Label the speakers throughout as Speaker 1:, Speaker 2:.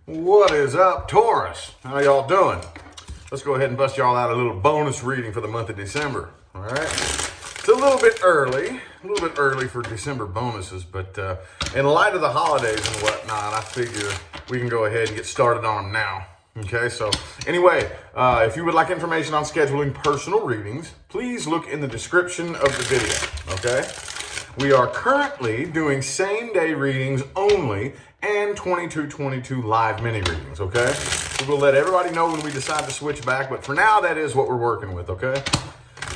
Speaker 1: What is up, Taurus? How y'all doing? Let's go ahead and bust y'all out a little bonus reading for the month of December. All right. It's a little bit early for December bonuses, but in light of the holidays and whatnot, I figure we can go ahead and get started on them now. Okay, so anyway, if you would like information on scheduling personal readings, please look in the description of the video, okay? We are currently doing same-day readings only and 2222 live mini readings, okay? We will let everybody know when we decide to switch back, but for now, that is what we're working with, okay?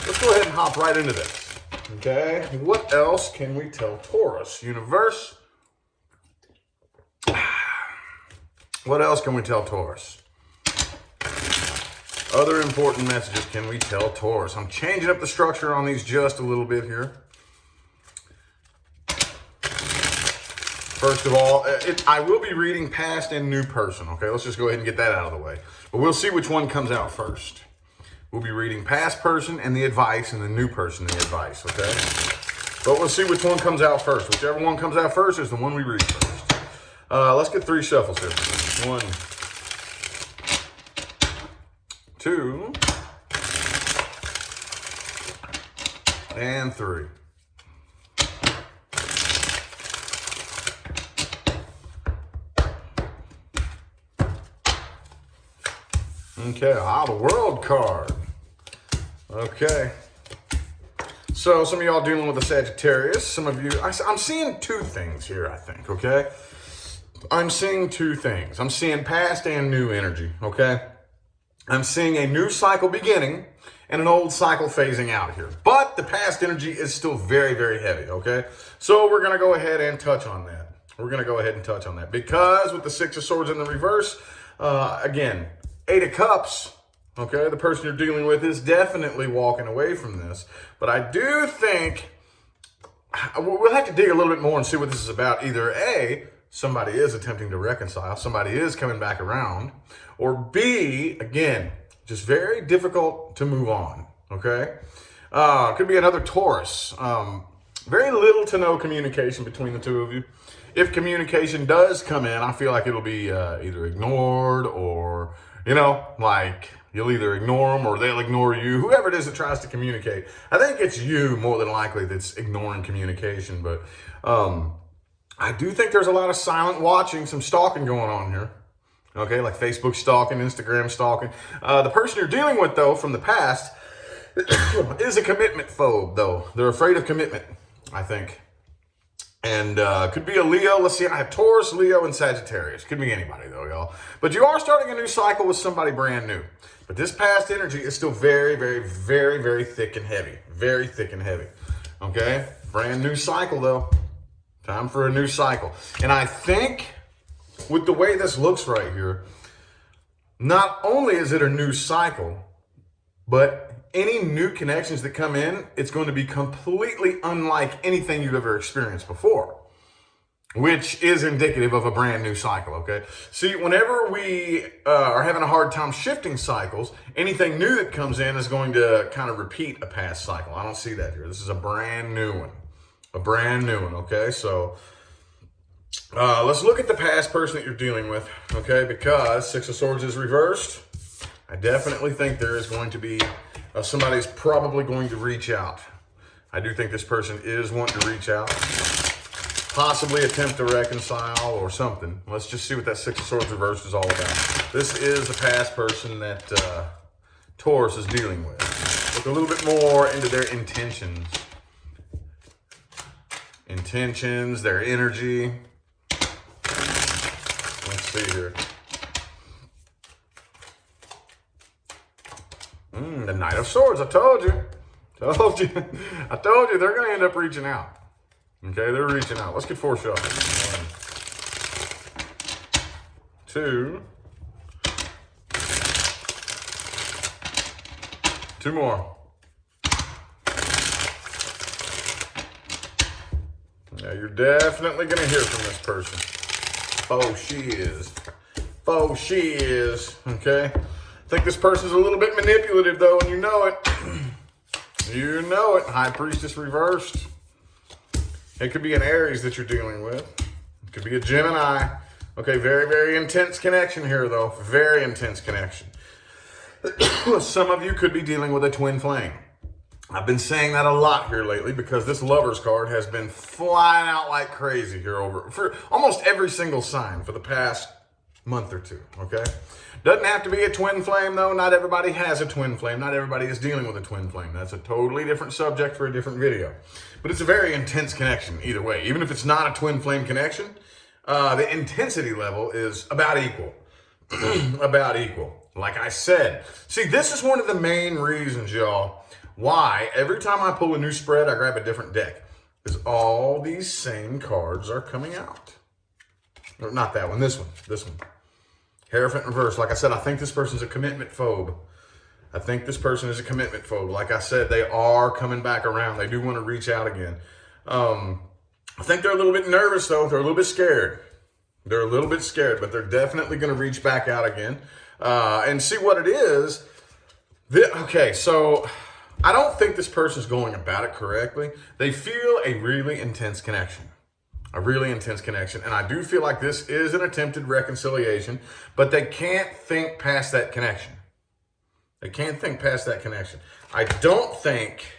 Speaker 1: Let's go ahead and hop right into this, okay? What else can we tell Taurus? Universe? What else can we tell Taurus? Other important messages can we tell Taurus? I'm changing up the structure on these just a little bit here. First of all, I will be reading past and new person, okay? Let's just go ahead and get that out of the way. But we'll see which one comes out first. We'll be reading past person and the advice and the new person the advice, okay? But we'll see which one comes out first. Whichever one comes out first is the one we read first. Let's get 3 shuffles here. 1, 2, and 3. Okay, the world card. Okay. So some of y'all dealing with a Sagittarius. Some of you, I'm seeing 2 things here, I think, okay? I'm seeing 2 things. I'm seeing past and new energy, okay? I'm seeing a new cycle beginning and an old cycle phasing out here. But the past energy is still very, very heavy, okay? So we're going to go ahead and touch on that. Because with the 6 of Swords in the reverse, again, 8 of Cups, okay, the person you're dealing with is definitely walking away from this. But I do think we'll have to dig a little bit more and see what this is about. Either A, somebody is attempting to reconcile, somebody is coming back around, or B, again, just very difficult to move on, okay? Could be another Taurus. Very little to no communication between the 2 of you. If communication does come in, I feel like it'll be either ignored or, like you'll either ignore them or they'll ignore you. Whoever it is that tries to communicate. I think it's you more than likely that's ignoring communication, but I do think there's a lot of silent watching, some stalking going on here. Okay, like Facebook stalking, Instagram stalking. The person you're dealing with, though, from the past is a commitment phobe, though. They're afraid of commitment, I think. And could be a Leo. Let's see, I have Taurus, Leo, and Sagittarius. Could be anybody, though, y'all. But you are starting a new cycle with somebody brand new. But this past energy is still very, very, very, very thick and heavy. Very thick and heavy. Okay? Brand new cycle, though. Time for a new cycle. And I think with the way this looks right here, not only is it a new cycle, but any new connections that come in, it's going to be completely unlike anything you've ever experienced before, which is indicative of a brand new cycle, okay? See, whenever we are having a hard time shifting cycles, anything new that comes in is going to kind of repeat a past cycle. I don't see that here. This is a brand new one. A brand new one, okay? So let's look at the past person that you're dealing with, okay? Because 6 of Swords is reversed. I definitely think there is going to be, somebody's probably going to reach out. I do think this person is wanting to reach out. Possibly attempt to reconcile or something. Let's just see what that 6 of Swords reversed is all about. This is the past person that Taurus is dealing with. Look a little bit more into their intentions. Their energy. Let's see here. The Knight of Swords. I told you. I told you they're going to end up reaching out. Okay, they're reaching out. Let's get 4 shuffles. 1, 2. 2 more. Yeah, you're definitely going to hear from this person. She is. Okay? I think this person's a little bit manipulative, though, and you know it. You know it. High Priestess reversed. It could be an Aries that you're dealing with. It could be a Gemini. Okay, very, very intense connection here, though. Very intense connection. Some of you could be dealing with a twin flame. I've been saying that a lot here lately because this Lovers card has been flying out like crazy here for almost every single sign for the past month or two, okay? Doesn't have to be a twin flame, though. Not everybody has a twin flame. Not everybody is dealing with a twin flame. That's a totally different subject for a different video. But it's a very intense connection either way. Even if it's not a twin flame connection, the intensity level is about equal. About equal. Like I said. See, this is one of the main reasons, y'all, why every time I pull a new spread, I grab a different deck. Because all these same cards are coming out. No, not that one, this one. Hierophant reverse. Like I said, I think this person's a commitment phobe. Like I said, they are coming back around. They do want to reach out again. I think they're a little bit nervous, though. They're a little bit scared. But they're definitely going to reach back out again and see what it is. Okay, so I don't think this person's going about it correctly. They feel a really intense connection. And I do feel like this is an attempted reconciliation, but they can't think past that connection. I don't think...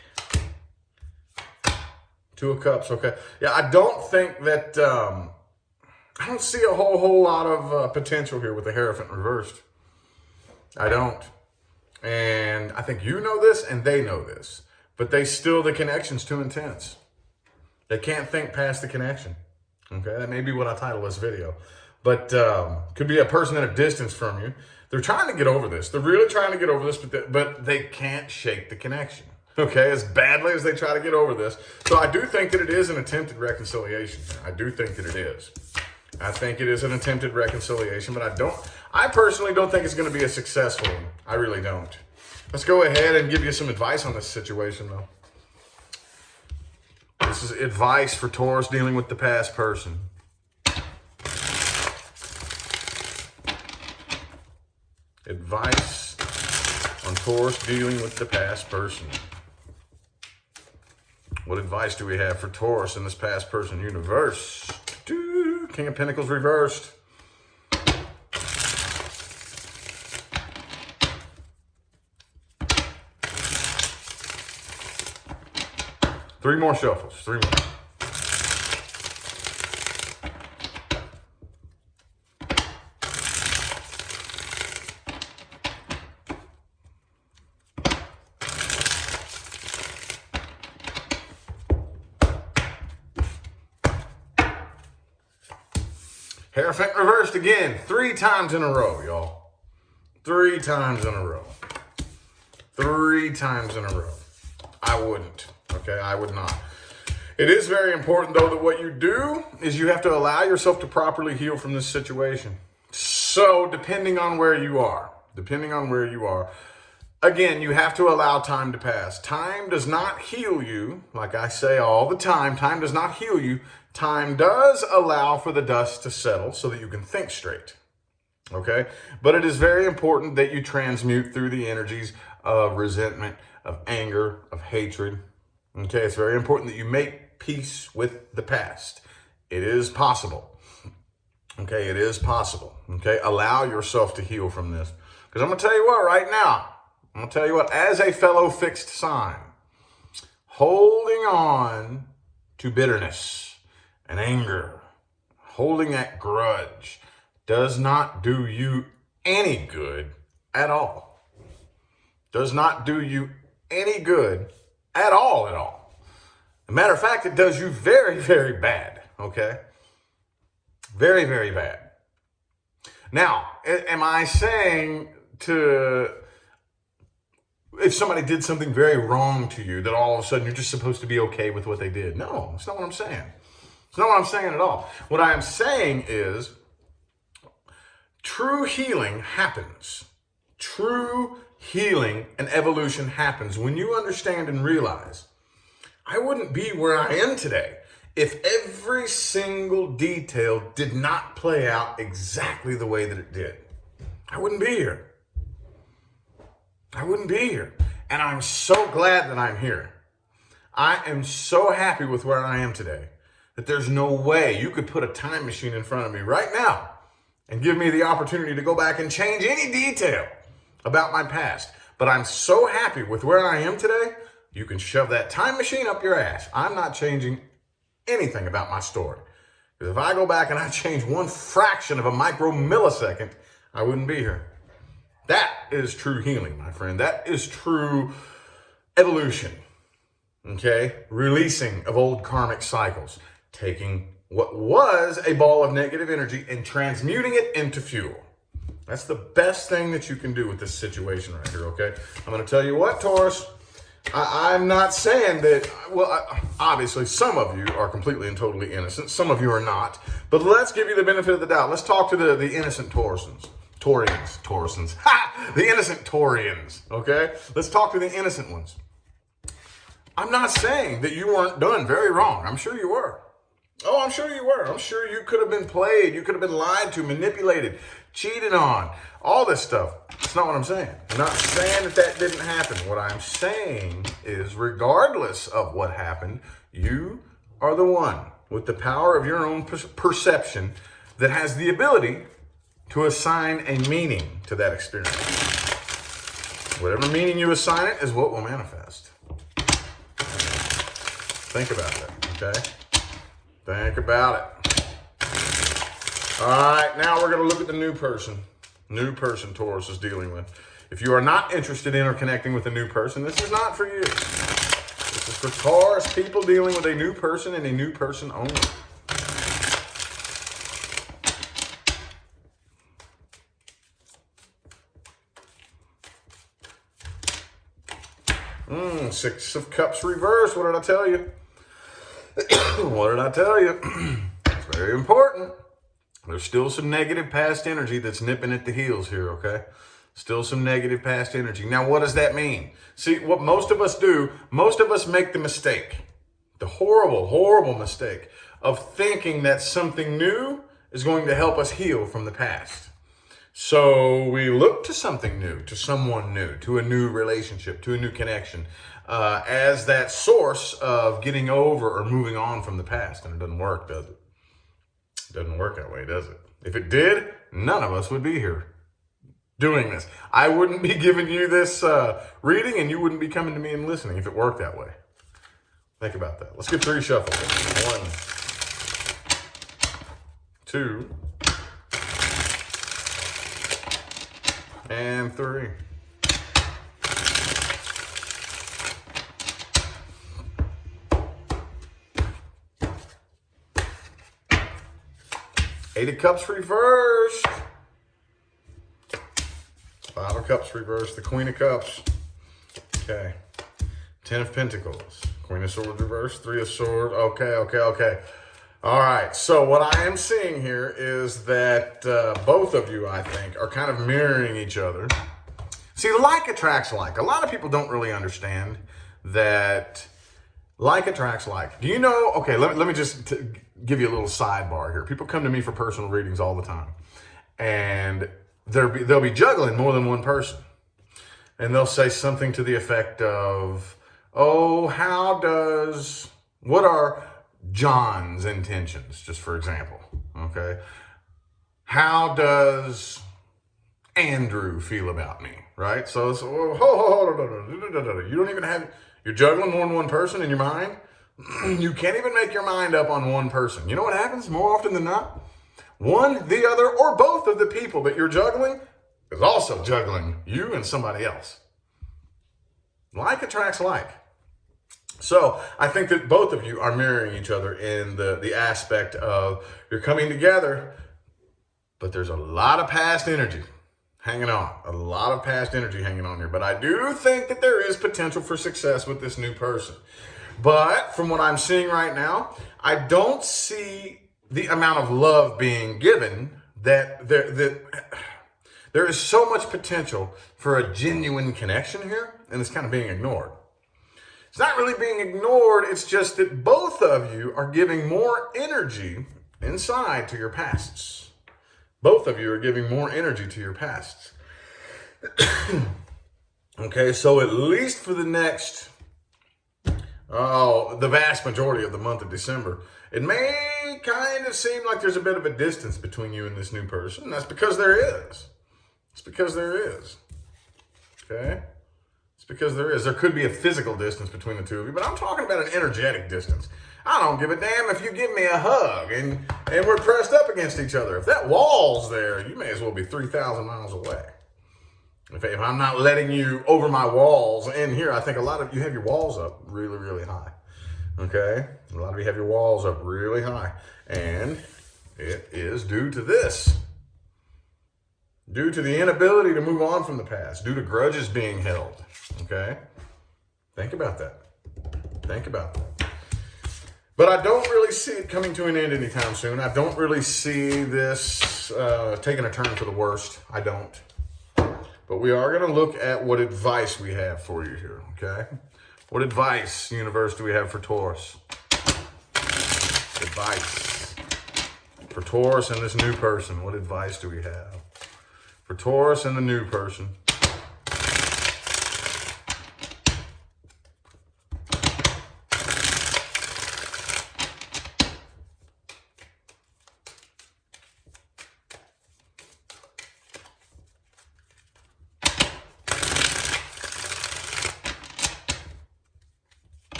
Speaker 1: Two of Cups, okay. Yeah, I don't think that... I don't see a whole lot of potential here with the Hierophant reversed. I don't. And I think you know this and they know this. But the connection's too intense. They can't think past the connection. Okay, that may be what I title this video. But could be a person at a distance from you. They're trying to get over this. They're really trying to get over this, but they can't shake the connection. Okay, as badly as they try to get over this. So I do think that it is an attempted reconciliation. I think it is an attempted reconciliation, but I personally don't think it's going to be a successful one. I really don't. Let's go ahead and give you some advice on this situation, though. This is advice for Taurus dealing with the past person. Advice on Taurus dealing with the past person. What advice do we have for Taurus in this past person universe? King of Pentacles reversed. Three more shuffles. Hierophant reversed again. 3 times in a row, y'all. 3 times in a row. I wouldn't. Okay, I would not. It is very important, though, that what you do is you have to allow yourself to properly heal from this situation. So, depending on where you are, again, you have to allow time to pass. Time does not heal you, like I say all the time. Time does not heal you. Time does allow for the dust to settle so that you can think straight. Okay? But it is very important that you transmute through the energies of resentment, of anger, of hatred. Okay? It's very important that you make peace with the past. It is possible. Okay? It is possible. Okay? Allow yourself to heal from this. Because I'm going to tell you what right now. As a fellow fixed sign, holding on to bitterness and anger, holding that grudge, does not do you any good at all. Does not do you any good at all. As a matter of fact, it does you very, very bad, okay? Very, very bad. Now, am I saying if somebody did something very wrong to you, that all of a sudden you're just supposed to be okay with what they did? No, that's not what I'm saying. It's not what I'm saying at all. What I am saying is true healing happens. True healing and evolution happens when you understand and realize I wouldn't be where I am today if every single detail did not play out exactly the way that it did. I wouldn't be here. And I'm so glad that I'm here. I am so happy with where I am today that there's no way you could put a time machine in front of me right now and give me the opportunity to go back and change any detail about my past. But I'm so happy with where I am today, you can shove that time machine up your ass. I'm not changing anything about my story. Because if I go back and I change one fraction of a micromillisecond, I wouldn't be here. That is true healing, my friend. That is true evolution. Okay? Releasing of old karmic cycles. Taking what was a ball of negative energy and transmuting it into fuel. That's the best thing that you can do with this situation right here, okay? I'm going to tell you what, Taurus, I'm not saying that, obviously some of you are completely and totally innocent. Some of you are not. But let's give you the benefit of the doubt. Let's talk to the innocent Taurusans. Taurusans. Ha! The innocent Taurians, okay? Let's talk to the innocent ones. I'm not saying that you weren't done very wrong. I'm sure you were. Oh, I'm sure you were. I'm sure you could have been played. You could have been lied to, manipulated, cheated on, all this stuff. That's not what I'm saying. I'm not saying that didn't happen. What I'm saying is, regardless of what happened, you are the one with the power of your own perception that has the ability to assign a meaning to that experience. Whatever meaning you assign it is what will manifest. Think about that, okay? Think about it. All right, now we're going to look at the new person. New person Taurus is dealing with. If you are not interested in or connecting with a new person, this is not for you. This is for Taurus people dealing with a new person and a new person only. Six of Cups reversed. What did I tell you? What did I tell you? It's very important. There's still some negative past energy that's nipping at the heels here, okay? Still some negative past energy. Now, what does that mean? See, what most of us do, most of us make the mistake, the horrible, horrible mistake of thinking that something new is going to help us heal from the past. So we look to something new, to someone new, to a new relationship, to a new connection, as that source of getting over or moving on from the past. And it doesn't work, does it? It doesn't work that way, does it? If it did, none of us would be here doing this. I wouldn't be giving you this reading, and you wouldn't be coming to me and listening if it worked that way. Think about that. Let's get 3 shuffles. 1, 2, and 3. Eight of Cups reversed. 5 of Cups reversed. The Queen of Cups. Okay. 10 of Pentacles. Queen of Swords reversed. 3 of Swords. Okay. All right. So what I am seeing here is that both of you, I think, are kind of mirroring each other. See, like attracts like. A lot of people don't really understand that like attracts like. Do you know? Okay, let me just give you a little sidebar here. People come to me for personal readings all the time, and they'll be juggling more than one person, and they'll say something to the effect of, "Oh, what are John's intentions?" Just for example, okay. How does Andrew feel about me? Right? So it's, you don't even have. You're juggling more than one person in your mind. You can't even make your mind up on one person. You know what happens more often than not? One, the other, or both of the people that you're juggling is also juggling you and somebody else. Like attracts like. So I think that both of you are mirroring each other in the aspect of you're coming together, but there's a lot of past energy hanging on. A lot of past energy hanging on here. But I do think that there is potential for success with this new person. But from what I'm seeing right now, I don't see the amount of love being given that there is so much potential for a genuine connection here, and it's kind of being ignored. It's not really being ignored. It's just that both of you are giving more energy inside to your pasts. Both of you are giving more energy to your pasts. Okay, so at least for the next, the vast majority of the month of December, it may may kind of seem like there's a bit of a distance between you and this new person. That's because there is. It's because there is. Okay? It's because there is. There could be a physical distance between the two of you, but I'm talking about an energetic distance. I don't give a damn if you give me a hug and we're pressed up against each other. If that wall's there, you may as well be 3,000 miles away. If I'm not letting you over my walls in here, I think a lot of you have your walls up really, really high. Okay? A lot of you have your walls up really high. And it is due to this. Due to the inability to move on from the past. Due to grudges being held. Okay? Think about that. Think about that. But I don't really see it coming to an end anytime soon. I don't really see this taking a turn for the worst. I don't. But we are going to look at what advice we have for you here, okay? What advice, universe, do we have for Taurus? Advice for Taurus and this new person. What advice do we have for Taurus and the new person?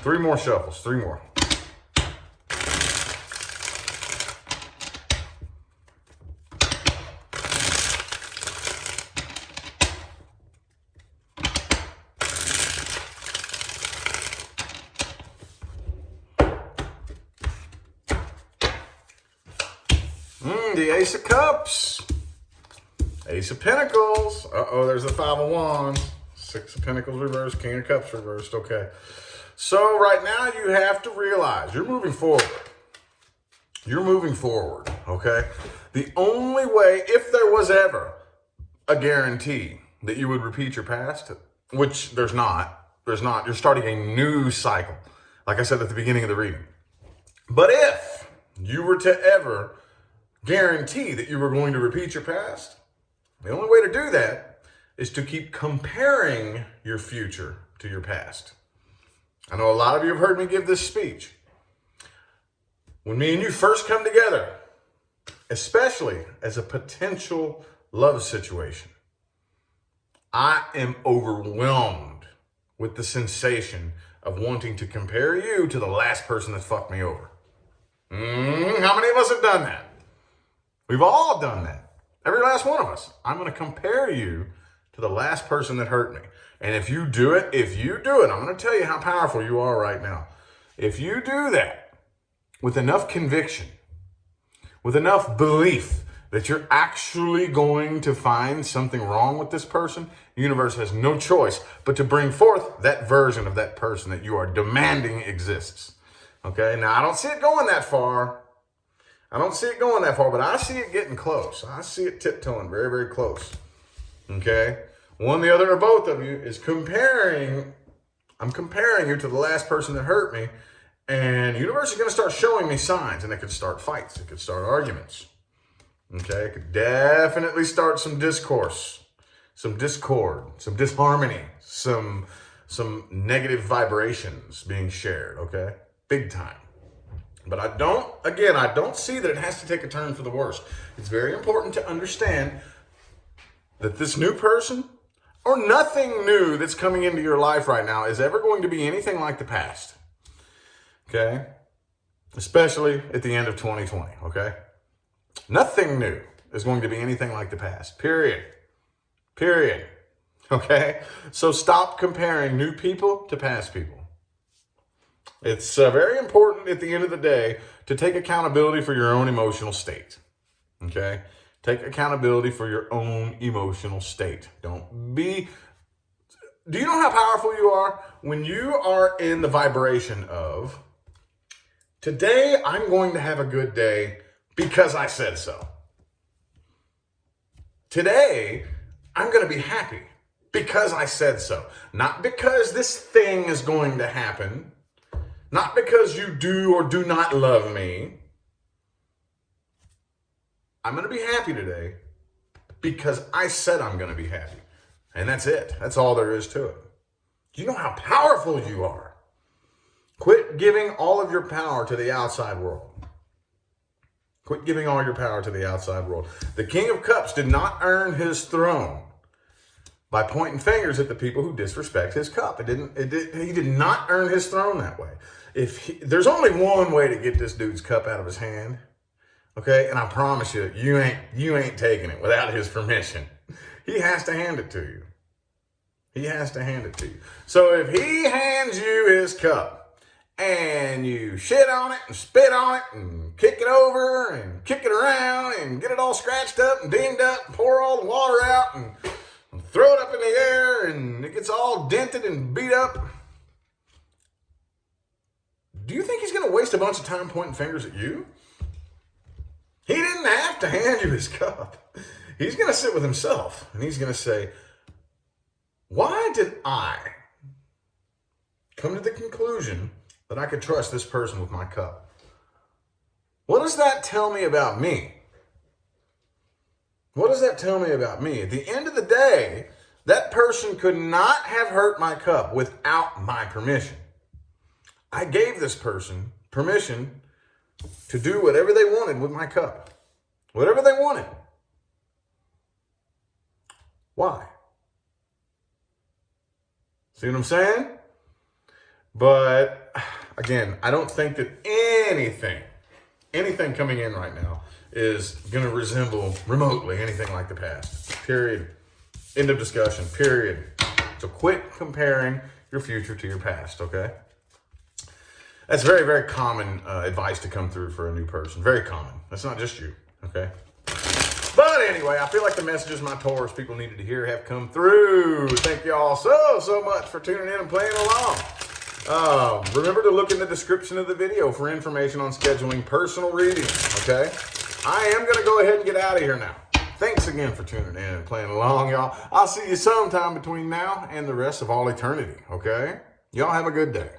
Speaker 1: Three more shuffles, three more. The Ace of Cups. Ace of Pentacles. Uh-oh, there's the Five of Wands. Six of Pentacles reversed, King of Cups reversed. Okay. So right now you have to realize you're moving forward. You're moving forward, okay? The only way, if there was ever a guarantee that you would repeat your past, which there's not, you're starting a new cycle, like I said at the beginning of the reading. But if you were to ever guarantee that you were going to repeat your past, the only way to do that is to keep comparing your future to your past. I know a lot of you have heard me give this speech. When me and you first come together, especially as a potential love situation, I am overwhelmed with the sensation of wanting to compare you to the last person that fucked me over. How many of us have done that? We've all done that. Every last one of us. I'm going to compare you to the last person that hurt me. And if you do it, I'm going to tell you how powerful you are right now. If you do that with enough conviction, with enough belief that you're actually going to find something wrong with this person, the universe has no choice but to bring forth that version of that person that you are demanding exists. Okay, now I don't see it going that far. But I see it getting close. I see it tiptoeing very, very close. Okay? One, the other, or both of you is comparing. I'm comparing you to the last person that hurt me. And the universe is going to start showing me signs. And it could start fights. It could start arguments. Okay? It could definitely start some discourse, some discord, some disharmony, some negative vibrations being shared. Okay? Big time. But I don't see that it has to take a turn for the worse. It's very important to understand that this new person, or nothing new that's coming into your life right now, is ever going to be anything like the past. Okay? Especially at the end of 2020, okay? Nothing new is going to be anything like the past. Period. Okay? So stop comparing new people to past people. It's very important at the end of the day to take accountability for your own emotional state. Okay? Take accountability for your own emotional state. Do you know how powerful you are when you are in the vibration of, today I'm going to have a good day because I said so. Today I'm going to be happy because I said so. Not because this thing is going to happen. Not because you do or do not love me. I'm going to be happy today because I said I'm going to be happy. And that's it. That's all there is to it. Do you know how powerful you are? Quit giving all of your power to the outside world. Quit giving all your power to the outside world. The King of Cups did not earn his throne by pointing fingers at the people who disrespect his cup. He did not earn his throne that way. There's only one way to get this dude's cup out of his hand, okay? And I promise you, you ain't taking it without his permission. He has to hand it to you. He has to hand it to you. So if he hands you his cup, and you shit on it and spit on it and kick it over and kick it around and get it all scratched up and dinged up and pour all the water out and throw it up in the air and it gets all dented and beat up. Do you think he's going to waste a bunch of time pointing fingers at you? He didn't have to hand you his cup. He's going to sit with himself and he's going to say, why did I come to the conclusion that I could trust this person with my cup? What does that tell me about me? What does that tell me about me? At the end of the day, that person could not have hurt my cup without my permission. I gave this person permission to do whatever they wanted with my cup. Whatever they wanted. Why? See what I'm saying? But again, I don't think that anything coming in right now is going to resemble remotely anything like the past. Period. End of discussion. Period. So quit comparing your future to your past, okay? That's very, very common advice to come through for a new person. Very common. That's not just you, okay? But anyway, I feel like the messages my Taurus people needed to hear have come through. Thank you all so much for tuning in and playing along. Remember to look in the description of the video for information on scheduling personal readings, okay? I am going to go ahead and get out of here now. Thanks again for tuning in and playing along, y'all. I'll see you sometime between now and the rest of all eternity, okay? Y'all have a good day.